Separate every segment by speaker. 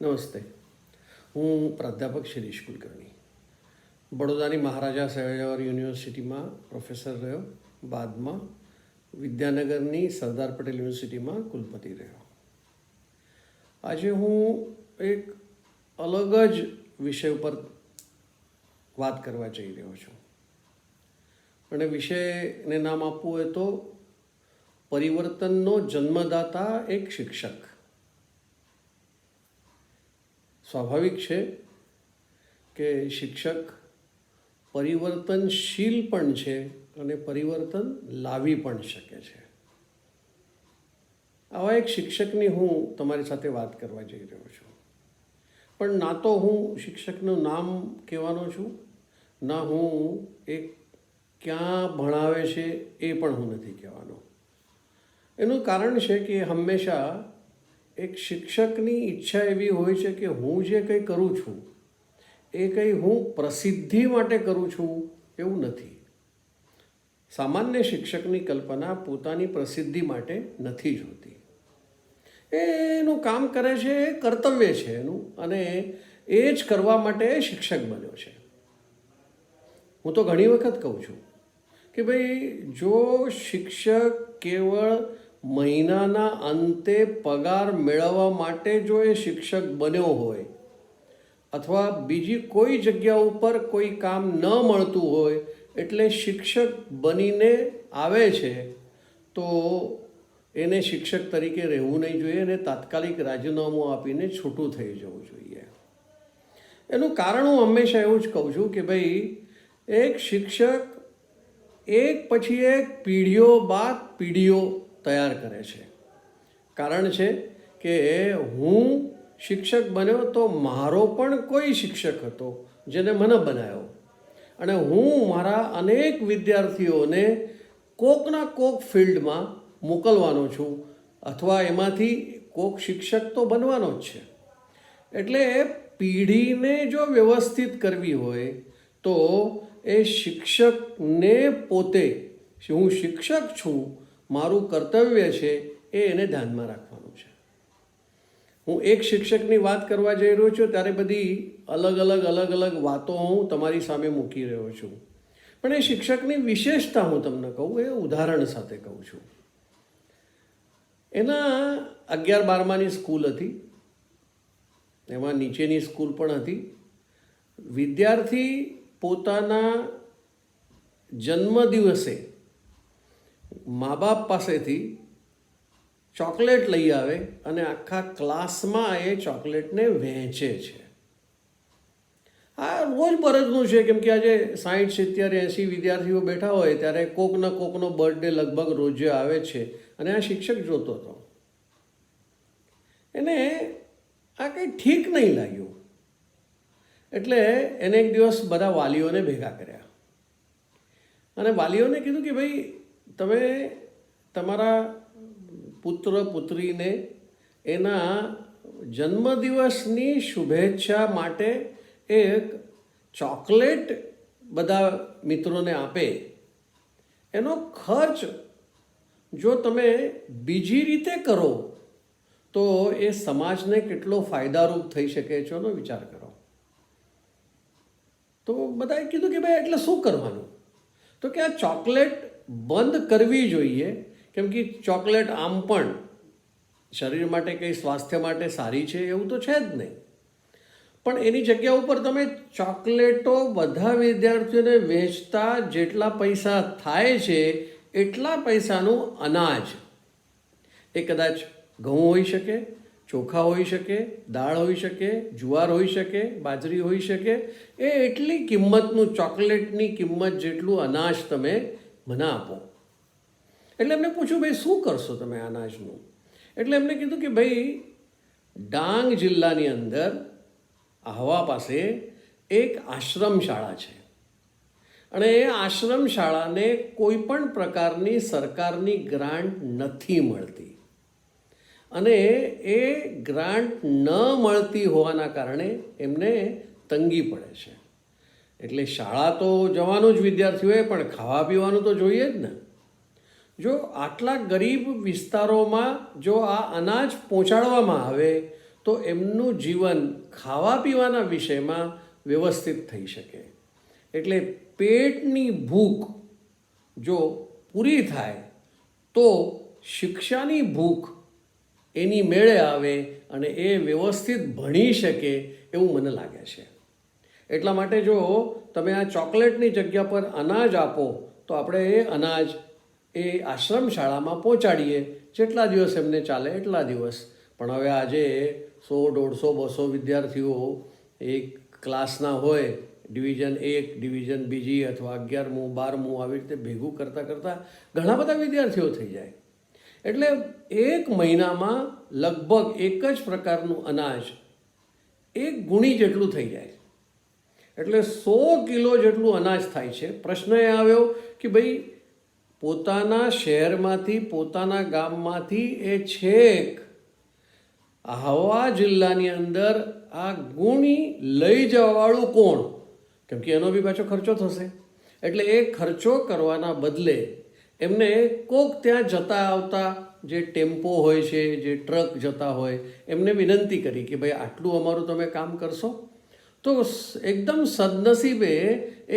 Speaker 1: નમસ્તે. હું પ્રાધ્યાપક શિરીષ કુલકર્ણી. બડોદાની મહારાજા સયાજીરાવ યુનિવર્સિટીમાં પ્રોફેસર રહ્યો, બાદમાં વિદ્યાનગરની સરદાર પટેલ યુનિવર્સિટીમાં કુલપતિ રહ્યો. આજે હું એક અલગ જ વિષય ઉપર વાત કરવા જઈ રહ્યો છું. અને વિષયને નામ આપવું હોય તો પરિવર્તનનો જન્મદાતા એક શિક્ષક. સ્વાભાવિક છે કે શિક્ષક પરિવર્તનશીલ પણ છે અને પરિવર્તન લાવી પણ શકે છે. આવા એક શિક્ષકની હું તમારી સાથે વાત કરવા જઈ રહ્યો છું. પણ ના તો હું શિક્ષકનું નામ કહેવાનો છું, ના હું એક ક્યાં ભણાવે છે એ પણ હું નથી કહેવાનો. એનું કારણ છે કે હંમેશા એક શિક્ષકની ઈચ્છા એવી હોય છે કે હું જે કંઈ કરું છું એ કંઈ હું પ્રસિદ્ધિ માટે કરું છું એવું નથી. સામાન્ય શિક્ષકની કલ્પના પોતાની પ્રસિદ્ધિ માટે નથી જોતી. એનું કામ કરે છે, એ કર્તવ્ય છે એનું, અને એ જ કરવા માટે શિક્ષક બન્યો છે. હું તો ઘણી વખત કહું છું કે ભાઈ, જો શિક્ષક કેવળ મહિનાના અંતે પગાર મેળવવા માટે જો એ શિક્ષક બન્યો હોય, અથવા બીજી કોઈ જગ્યા ઉપર કોઈ કામ ન મળતું હોય એટલે શિક્ષક બનીને આવે છે, તો એને શિક્ષક તરીકે રહેવું નહીં જોઈએ અને તાત્કાલિક રાજીનામું આપીને છૂટું થઈ જવું જોઈએ. એનું કારણ હું હંમેશા એવું જ કહું છું કે ભાઈ, એક શિક્ષક એક પછી એક પેઢીઓ બાદ પેઢીઓ તૈયાર કરે છે. કારણ છે કે હું શિક્ષક બન્યો તો મારો પણ કોઈ શિક્ષક હતો જેને મને બનાવ્યો, અને હું મારા અનેક વિદ્યાર્થીઓને કોકના કોક ફિલ્ડમાં મોકલવાનો છું, અથવા એમાંથી કોક શિક્ષક તો બનવાનો જ છે. એટલે પેઢીને જો વ્યવસ્થિત કરવી હોય તો એ શિક્ષકને પોતે, હું શિક્ષક છું, મારું કર્તવ્ય છે, એ એને ધ્યાનમાં રાખવાનું છે. હું એક શિક્ષકની વાત કરવા જઈ રહ્યો છું ત્યારે બધી અલગ અલગ વાતો હું તમારી સામે મૂકી રહ્યો છું. પણ એ શિક્ષકની વિશેષતા હું તમને કહું, એ ઉદાહરણ સાથે કહું છું. એના 11-12માની સ્કૂલ હતી, એમાં નીચેની સ્કૂલ પણ હતી. વિદ્યાર્થી પોતાના જન્મદિવસે મા બાપ પાસેથી ચોકલેટ લઈ આવે અને આખા ક્લાસમાં એ ચોકલેટને વહેંચે છે. આ રોજબરોજનું છે, કેમ કે આજે 60, 70, 80 વિદ્યાર્થીઓ બેઠા હોય ત્યારે કોકના કોકનો બર્થડે લગભગ રોજે આવે છે, અને આ શિક્ષક જોતો હતો. એને આ કંઈ ઠીક નહીં લાગ્યું, એટલે એને એક દિવસ બધા વાલીઓને ભેગા કર્યા અને વાલીઓને કીધું કે ભાઈ, તમે તમારા પુત્ર પુત્રીને એના જન્મદિવસની શુભેચ્છા માટે એક ચોકલેટ બધા મિત્રોને આપે, એનો ખર્ચ જો તમે બીજી રીતે કરો તો એ સમાજને કેટલો ફાયદારૂપ થઈ શકે છે એનો વિચાર કરો. તો બધાએ કીધું કે ભાઈ, એટલે શું કરવાનું? તો કે આ ચોકલેટ બંધ કરવી જોઈએ, કેમ કે ચોકલેટ આમ પણ શરીર માટે કંઈ સ્વાસ્થ્ય માટે સારી છે એવું તો છે જ નહીં. પણ એની જગ્યા ઉપર તમે ચોકલેટો બધા વિદ્યાર્થીઓને વેચતા જેટલા પૈસા થાય છે એટલા પૈસાનું અનાજ, એ કદાચ ઘઉં હોઈ શકે, ચોખા હોઈ શકે, દાળ હોઈ શકે, જુવાર હોઈ શકે, બાજરી હોઈ શકે, એ એટલી કિંમતનું, ચોકલેટની કિંમત જેટલું અનાજ તમે મને આપો. એટલે એમને પૂછ્યું, ભાઈ શું કરશો તમે અનાજનું? એટલે એમને કીધું કે ભાઈ, ડાંગ જિલ્લાની અંદર આહવા પાસે એક આશ્રમ શાળા છે, અને એ આશ્રમ શાળાને કોઈ પણ પ્રકારની સરકારની ગ્રાન્ટ નથી મળતી, અને એ ગ્રાન્ટ ન મળતી હોવાના કારણે એમને તંગી પડે છે. એટલે શાળા તો જવાનું જ વિદ્યાર્થીઓએ, પણ ખાવા પીવાનું તો જોઈએ જ ને. જો આટલા ગરીબ વિસ્તારોમાં જો આ અનાજ પહોંચાડવામાં આવે તો એમનું જીવન ખાવા પીવાના વિષયમાં વ્યવસ્થિત થઈ શકે. એટલે પેટની ભૂખ જો પૂરી થાય તો શિક્ષાની ભૂખ એની મેળે આવે અને એ વ્યવસ્થિત ભણી શકે એવું મને લાગે છે. એટલા માટે જો તમે આ ચોકલેટની જગ્યા પર અનાજ આપો તો આપણે એ અનાજ એ આશ્રમ શાળામાં પહોંચાડીએ, જેટલા દિવસ એમને ચાલે એટલા દિવસ. પણ હવે આજે 100, 150, 200 વિદ્યાર્થીઓ એક ક્લાસના હોય, ડિવિઝન 1, ડિવિઝન 2 અથવા 11મું 12મું આવી રીતે ભેગું કરતાં કરતાં ઘણા બધા વિદ્યાર્થીઓ થઈ જાય. એટલે એક મહિનામાં લગભગ એક જ પ્રકારનું અનાજ 1 ગુણી જેટલું થઈ જાય. એટલે 100 કિલો જેટલું અનાજ થાય છે. પ્રશ્ન એ આવ્યો કે ભાઈ પોતાના શહેરમાંથી, પોતાના ગામમાંથી એ છેક આહવા જિલ્લાની અંદર આ ગુણી લઈ જવાવાળું કોણ? કેમ કે એનો બી પાછો ખર્ચો થશે. એટલે એ ખર્ચો કરવાના બદલે એમને કોક ત્યાં જતા આવતા જે ટેમ્પો હોય છે, જે ટ્રક જતા હોય, એમને વિનંતી કરી કે ભાઈ આટલું અમારું તમે કામ કરશો. તો એકદમ સદનસીબે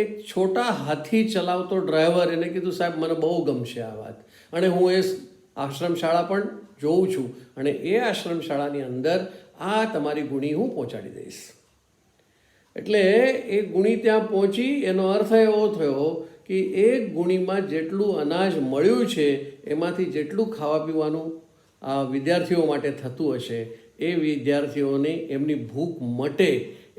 Speaker 1: એક છોટા હાથી ચલાવતો ડ્રાઈવર એને કીધું સાહેબ મને બહુ ગમશે આ વાત, અને હું એ આશ્રમ શાળા પણ જોઉં છું અને એ આશ્રમ શાળાની અંદર આ તમારી ગુણી હું પહોંચાડી દઈશ. એટલે એ ગુણી ત્યાં પહોંચી. એનો અર્થ એવો થયો કે એક ગુણીમાં જેટલું અનાજ મળ્યું છે એમાંથી જેટલું ખાવા પીવાનું આ વિદ્યાર્થીઓ માટે થતું હશે એ વિદ્યાર્થીઓને એમની ભૂખ મટે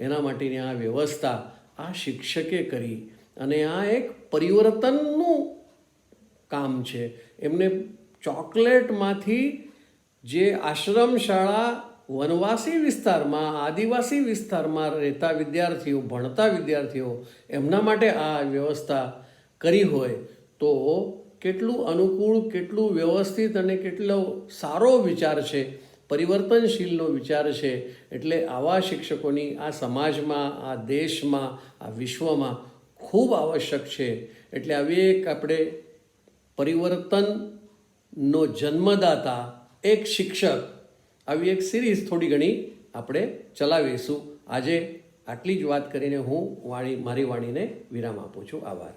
Speaker 1: એના માટેની આ વ્યવસ્થા આ શિક્ષકે કરી. અને આ એક પરિવર્તનનું કામ છે. એમને ચોકલેટમાંથી જે આશ્રમ શાળા વનવાસી વિસ્તારમાં, આદિવાસી વિસ્તારમાં રહેતા વિદ્યાર્થીઓ, ભણતા વિદ્યાર્થીઓ, એમના માટે આ વ્યવસ્થા કરી હોય તો કેટલું અનુકૂળ, કેટલું વ્યવસ્થિત અને કેટલો સારો વિચાર છે, પરિવર્તનશીલનો વિચાર છે. એટલે આવા શિક્ષકોની આ સમાજમાં, આ દેશમાં, આ વિશ્વમાં ખૂબ આવશ્યક છે. એટલે આવી એક આપણે પરિવર્તનનો જન્મદાતા એક શિક્ષક, આવી એક સિરીઝ થોડી ઘણી આપણે ચલાવીશું. આજે આટલી જ વાત કરીને હું મારી વાણીને વિરામ આપું છું. આભાર.